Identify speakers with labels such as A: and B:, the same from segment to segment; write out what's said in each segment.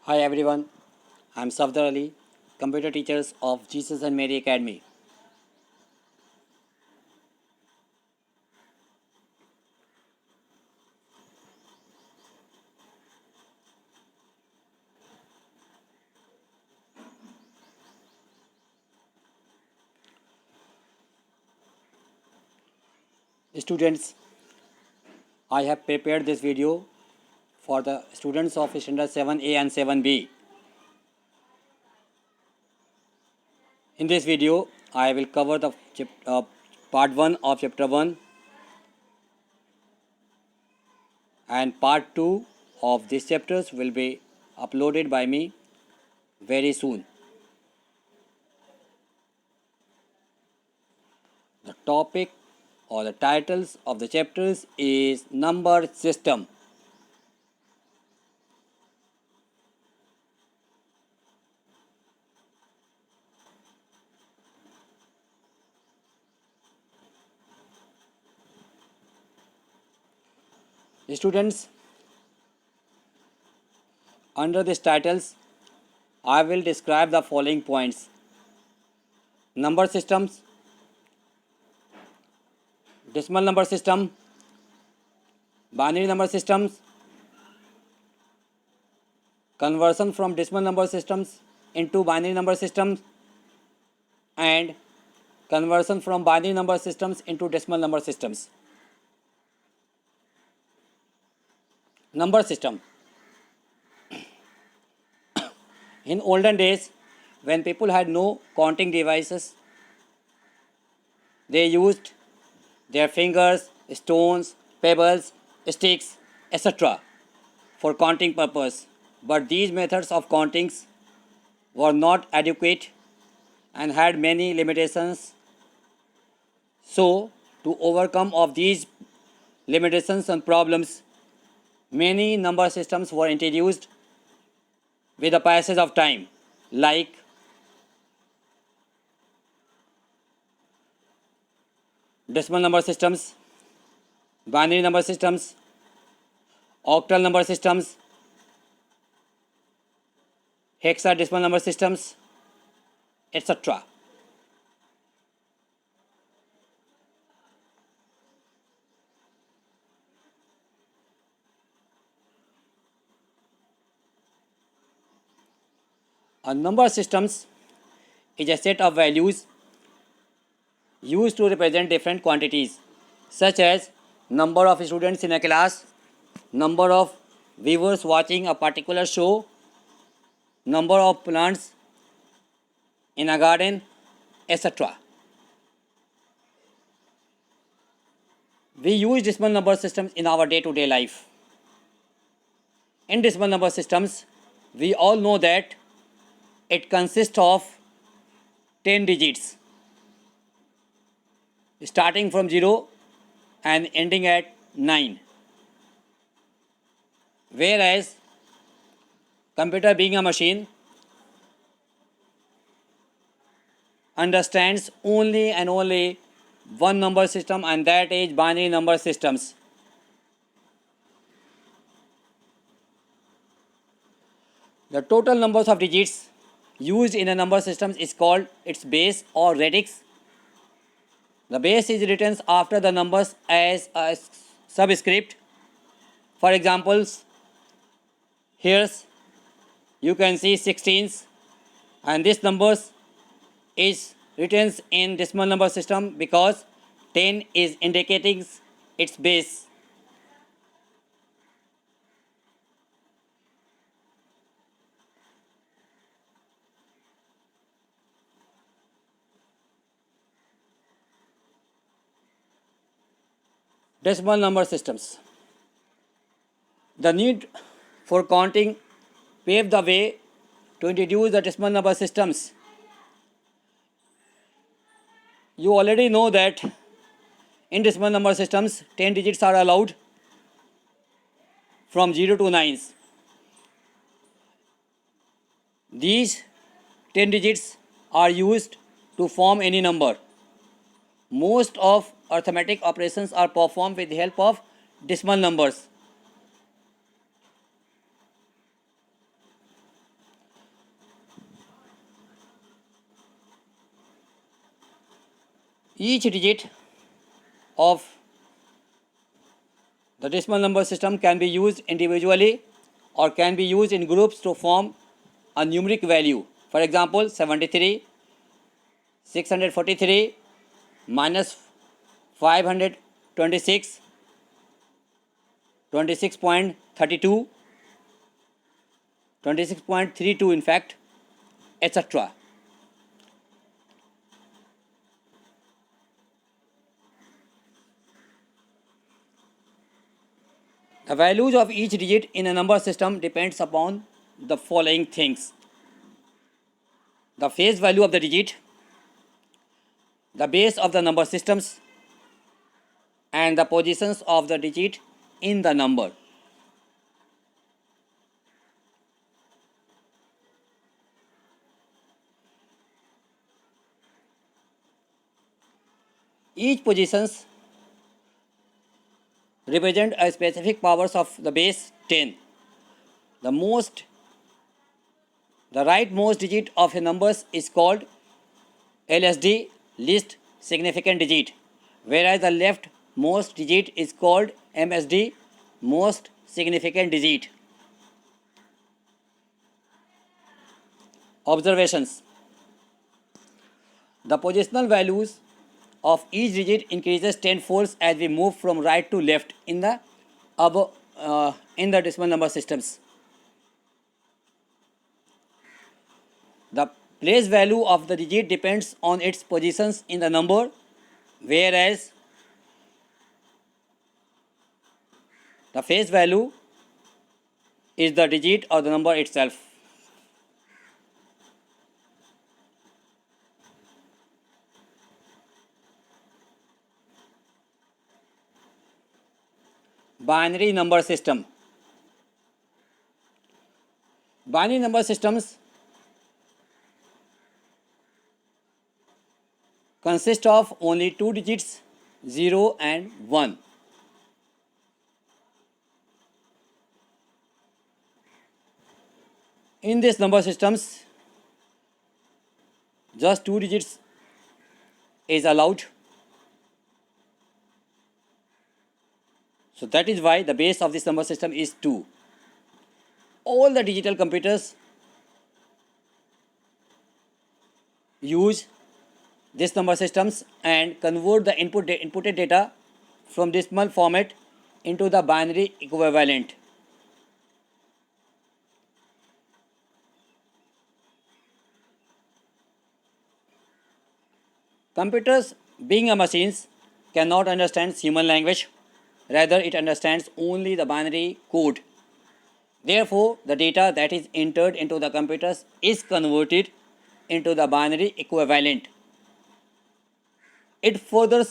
A: Hi everyone, I'm Safdar Ali, computer teachers of Jesus and Mary Academy. Students, I have prepared this video for the students of standard 7A and 7B. In this video, I will cover the part 1 of chapter 1 and part 2 of these chapters will be uploaded by me very soon. The topic or the titles of the chapters is number system. Students, under these titles, I will describe the following points: number systems, decimal number system, binary number systems, conversion from decimal number systems into binary number systems, and conversion from binary number systems into decimal number systems. Number system. In olden days, when people had no counting devices, they used their fingers, stones, pebbles, sticks, etc. for counting purpose. But these methods of countings were not adequate and had many limitations. So, to overcome of these limitations and problems, many number systems were introduced with the passage of time, like decimal number systems, binary number systems, octal number systems, hexadecimal number systems, etc. A number systems is a set of values used to represent different quantities, such as number of students in a class, number of viewers watching a particular show, number of plants in a garden, etc. We use decimal number systems in our day-to-day life. In decimal number systems, we all know that it consists of 10 digits, starting from 0 and ending at 9. Whereas computer, being a machine, understands only and only one number system, and that is binary number systems. The total numbers of digits used in a number system is called its base or radix. The base is written after the numbers as a subscript. For examples, here you can see 16s, and this numbers is written in decimal number system because 10 is indicating its base. Decimal number systems. The need for counting paved the way to introduce the decimal number systems. You already know that in decimal number systems, 10 digits are allowed from 0 to 9s. These 10 digits are used to form any number. Most of arithmetic operations are performed with the help of decimal numbers. Each digit of the decimal number system can be used individually or can be used in groups to form a numeric value. For example, 73, 643 minus 526, 26.32, 26.32 in fact, etc. The values of each digit in a number system depends upon the following things: the face value of the digit, the base of the number systems, and the positions of the digit in the number. Each positions represent a specific powers of the base 10. The most the rightmost digit of a numbers is called LSD, least significant digit, whereas the leftmost digit is called MSD, most significant digit. Observations: the positional values of each digit increases tenfolds as we move from right to left in the decimal number systems. The place value of the digit depends on its positions in the number, whereas the face value is the digit or the number itself. Binary number system. Binary number systems consist of only two digits, 0 and 1. In these number systems, just two digits is allowed. So that is why the base of this number system is 2. All the digital computers use this number systems and convert the inputted data from decimal format into the binary equivalent. Computers, being a machines, cannot understand human language. Rather, it understands only the binary code. Therefore, the data that is entered into the computers is converted into the binary equivalent. It further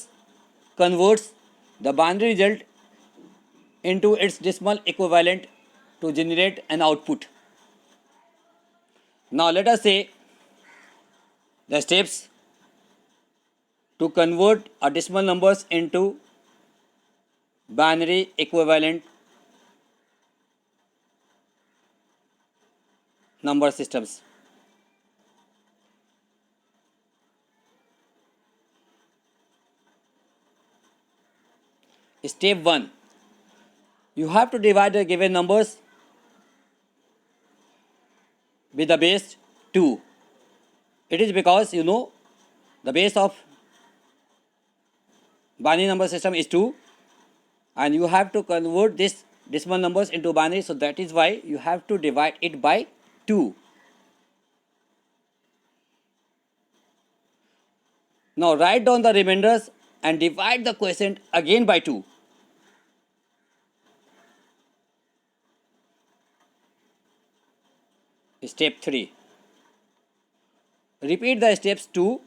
A: converts the binary result into its decimal equivalent to generate an output. Now, let us say the steps to convert a decimal numbers into binary equivalent number systems. Step 1. You have to divide the given numbers with the base 2. It is because you know the base of binary number system is 2 and you have to convert this decimal numbers into binary, so that is why you have to divide it by 2. Now write down the remainders and divide the quotient again by 2. Step 3. Repeat the steps 2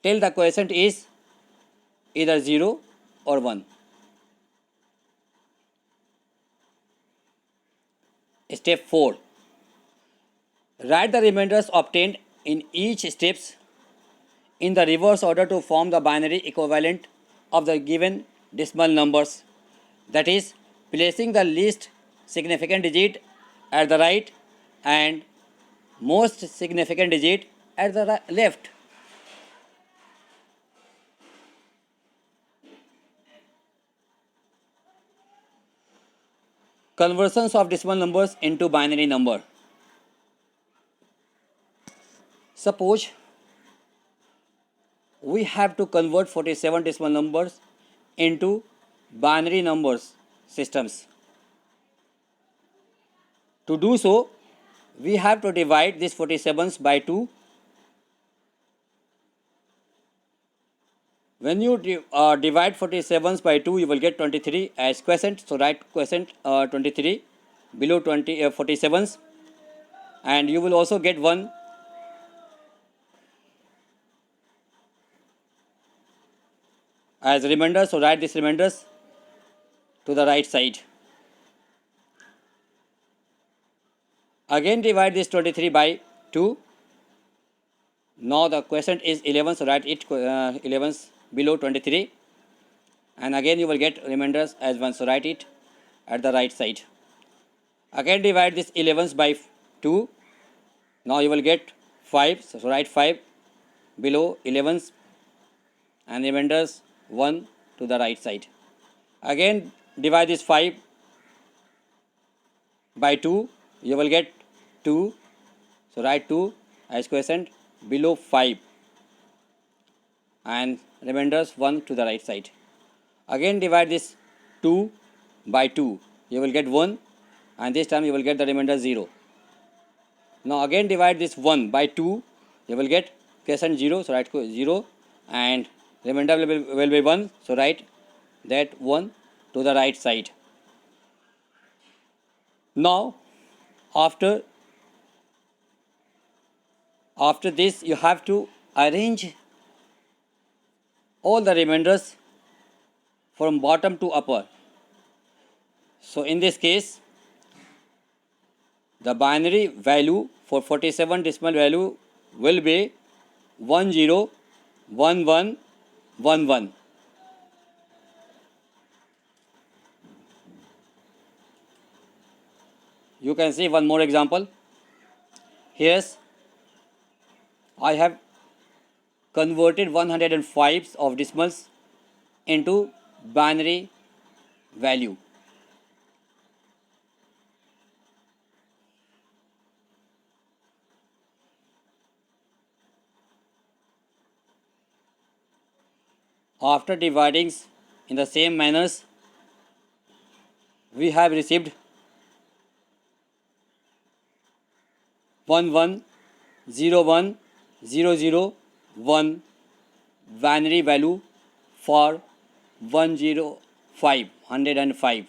A: till the quotient is either 0 or 1. Step 4. Write the remainders obtained in each steps in the reverse order to form the binary equivalent of the given decimal numbers, that is, placing the least significant digit at the right and most significant digit at the left. Conversions of decimal numbers into binary number. Suppose we have to convert 47 decimal numbers into binary numbers systems. To do so, we have to divide these 47s by 2. When you divide 47s by 2, you will get 23 as quotient. So write quotient 23 below 47s, and you will also get 1 as remainder. So write these remainders to the right side. Again divide this 23 by 2. Now the quotient is 11, so write it 11s below 23, and again you will get remainders as 1, so write it at the right side. Again divide this 11s by 2. Now you will get 5, so write 5 below 11s and remainders 1 to the right side. Again divide this 5 by 2, you will get 2, so write 2 as quotient below 5 and remainders 1 to the right side. Again divide this 2 by 2, you will get 1, and this time you will get the remainder 0. Now again divide this 1 by 2, you will get quotient 0, so write 0, and remainder will be 1, so write that 1 to the right side. Now after this, you have to arrange all the remainders from bottom to upper. So in this case, the binary value for 47 decimal value will be 101111. You can see one more example. Here's I have converted 105 of decimals into binary value. After dividing in the same manners, we have received 11010001 binary value for 105.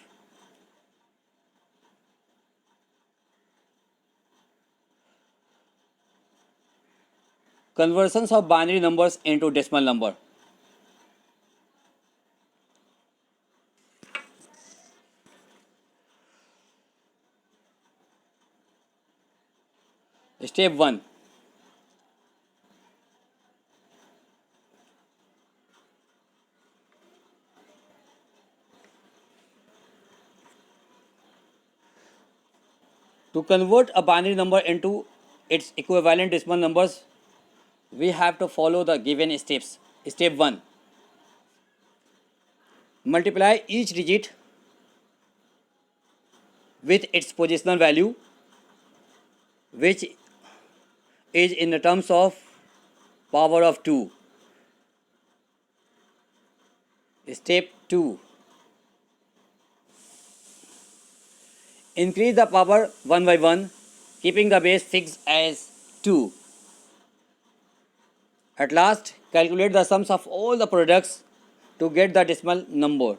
A: Conversions of binary numbers into decimal number. Step 1. To convert a binary number into its equivalent decimal numbers, we have to follow the given steps. Step 1. Multiply each digit with its positional value, which is in the terms of power of 2. Step 2. Increase the power 1 by 1, keeping the base fixed as 2. At last, calculate the sums of all the products to get the decimal number.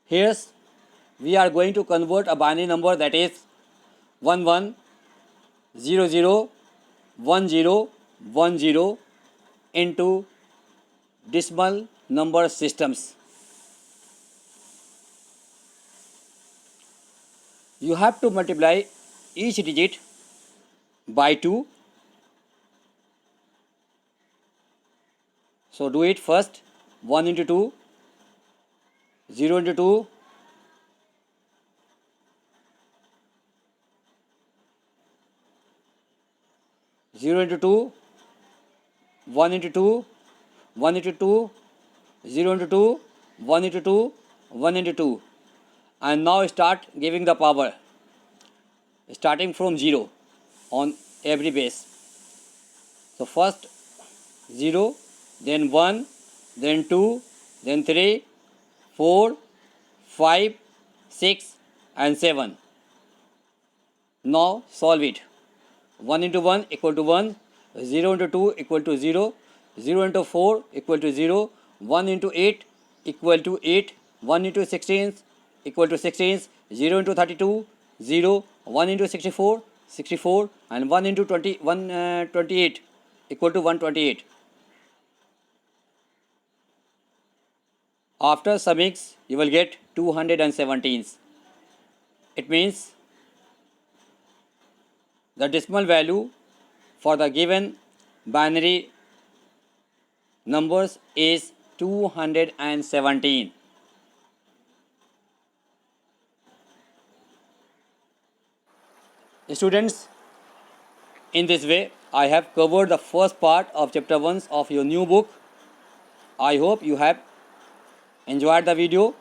A: Here we are going to convert a binary number, that is 11001010 into decimal number systems. You have to multiply each digit by 2. So do it first. 1 into 2, 0 into 2, 0 into 2, 1 into 2, 1 into 2, 0 into 2, 1 into 2, 1 into 2. And now start giving the power, starting from 0 on every base. So first 0, then 1, then 2, then 3, 4, 5, 6 and 7. Now solve it. 1 into 1 equal to 1, 0 into 2 equal to 0, 0 into 4 equal to 0, 1 into 8 equal to 8, 1 into 16 equal to 16, 0 into 32, 0, 1 into 64, 64 and 1 into 28 equal to 128. After summing, you will get 217. It means the decimal value for the given binary numbers is 217. Students, in this way, I have covered the first part of chapter 1 of your new book. I hope you have enjoyed the video.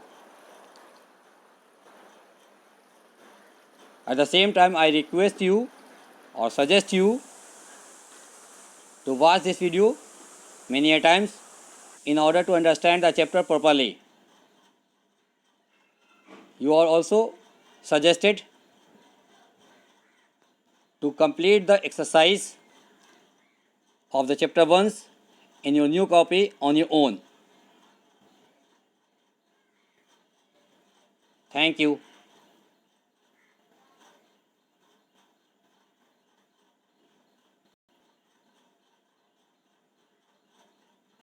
A: At the same time, I request you or suggest you to watch this video many a times in order to understand the chapter properly. You are also suggested to complete the exercise of the chapter 1 in your new copy on your own. Thank you.